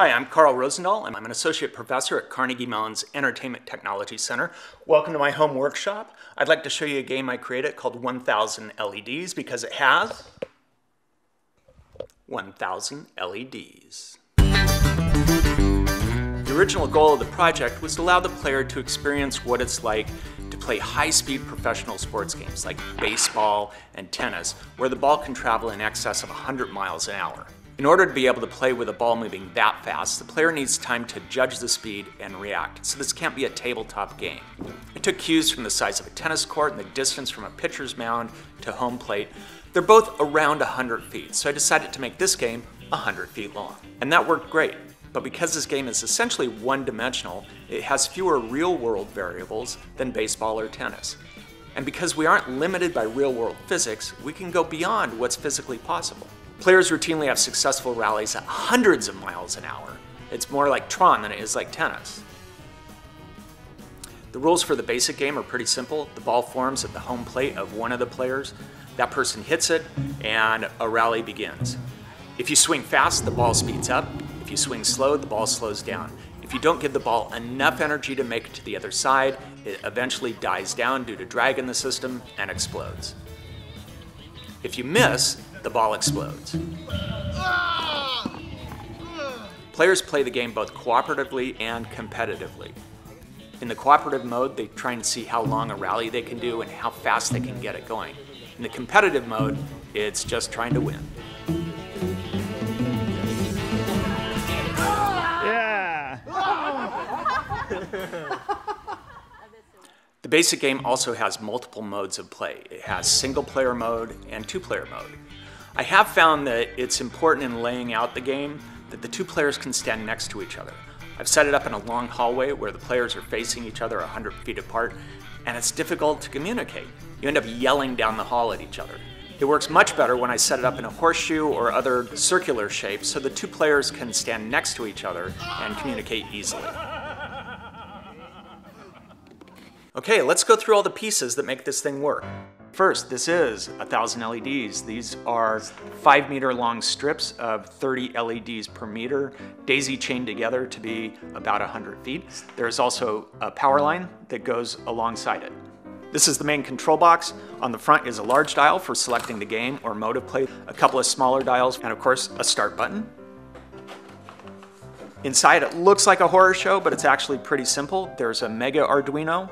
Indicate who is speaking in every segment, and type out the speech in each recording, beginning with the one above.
Speaker 1: Hi, I'm Carl Rosendahl, and I'm an associate professor at Carnegie Mellon's Entertainment Technology Center. Welcome to my home workshop. I'd like to show you a game I created called 1000 LEDs because it has 1000 LEDs. The original goal of the project was to allow the player to experience what it's like to play high-speed professional sports games like baseball and tennis, where the ball can travel in excess of 100 miles an hour. In order to be able to play with a ball moving that fast, the player needs time to judge the speed and react, so this can't be a tabletop game. I took cues from the size of a tennis court and the distance from a pitcher's mound to home plate. They're both around 100 feet, so I decided to make this game 100 feet long. And that worked great. But because this game is essentially one-dimensional, it has fewer real-world variables than baseball or tennis. And because we aren't limited by real-world physics, we can go beyond what's physically possible. Players routinely have successful rallies at hundreds of miles an hour. It's more like Tron than it is like tennis. The rules for the basic game are pretty simple. The ball forms at the home plate of one of the players. That person hits it, and a rally begins. If you swing fast, the ball speeds up. If you swing slow, the ball slows down. If you don't give the ball enough energy to make it to the other side, it eventually dies down due to drag in the system and explodes. If you miss, the ball explodes. Players play the game both cooperatively and competitively. In the cooperative mode, they try and see how long a rally they can do and how fast they can get it going. In the competitive mode, it's just trying to win.
Speaker 2: Yeah!
Speaker 1: The basic game also has multiple modes of play. It has single-player mode and two-player mode. I have found that it's important in laying out the game that the two players can stand next to each other. I've set it up in a long hallway where the players are facing each other 100 feet apart, and it's difficult to communicate. You end up yelling down the hall at each other. It works much better when I set it up in a horseshoe or other circular shape so the two players can stand next to each other and communicate easily. Okay, let's go through all the pieces that make this thing work. First, this is 1000 LEDs. These are 5-meter long strips of 30 LEDs per meter, daisy chained together to be about 100 feet. There's also a power line that goes alongside it. This is the main control box. On the front is a large dial for selecting the game or mode of play, a couple of smaller dials, and of course, a start button. Inside, it looks like a horror show, but it's actually pretty simple. There's a Mega Arduino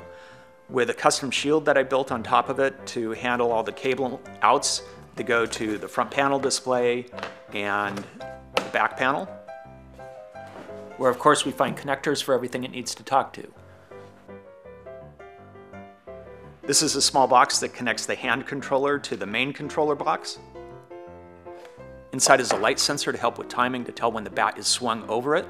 Speaker 1: with a custom shield that I built on top of it to handle all the cable outs that go to the front panel display and the back panel, where of course we find connectors for everything it needs to talk to. This is a small box that connects the hand controller to the main controller box. Inside is a light sensor to help with timing to tell when the bat is swung over it.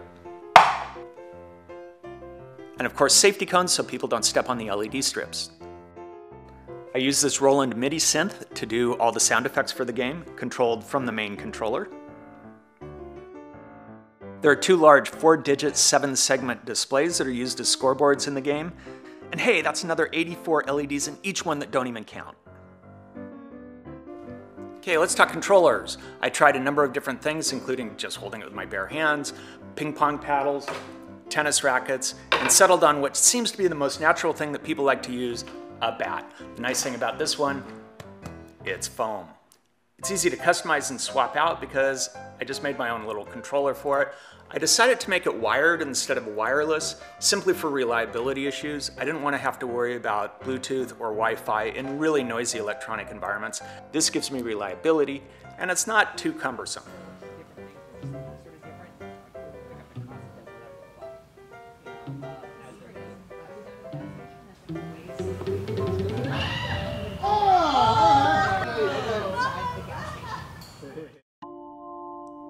Speaker 1: And of course, safety cones so people don't step on the LED strips. I use this Roland MIDI synth to do all the sound effects for the game, controlled from the main controller. There are two large 4-digit 7-segment displays that are used as scoreboards in the game. And hey, that's another 84 LEDs in each one that don't even count. Okay, let's talk controllers. I tried a number of different things, including just holding it with my bare hands, ping pong paddles, tennis rackets, and settled on what seems to be the most natural thing that people like to use, a bat. The nice thing about this one, it's foam. It's easy to customize and swap out because I just made my own little controller for it. I decided to make it wired instead of wireless, simply for reliability issues. I didn't want to have to worry about Bluetooth or Wi-Fi in really noisy electronic environments. This gives me reliability, and it's not too cumbersome.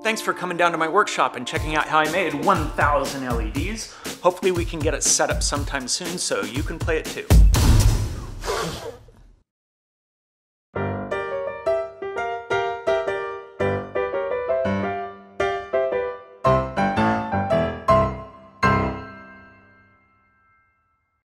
Speaker 1: Thanks for coming down to my workshop and checking out how I made 1000 LEDs. Hopefully we can get it set up sometime soon so you can play it too.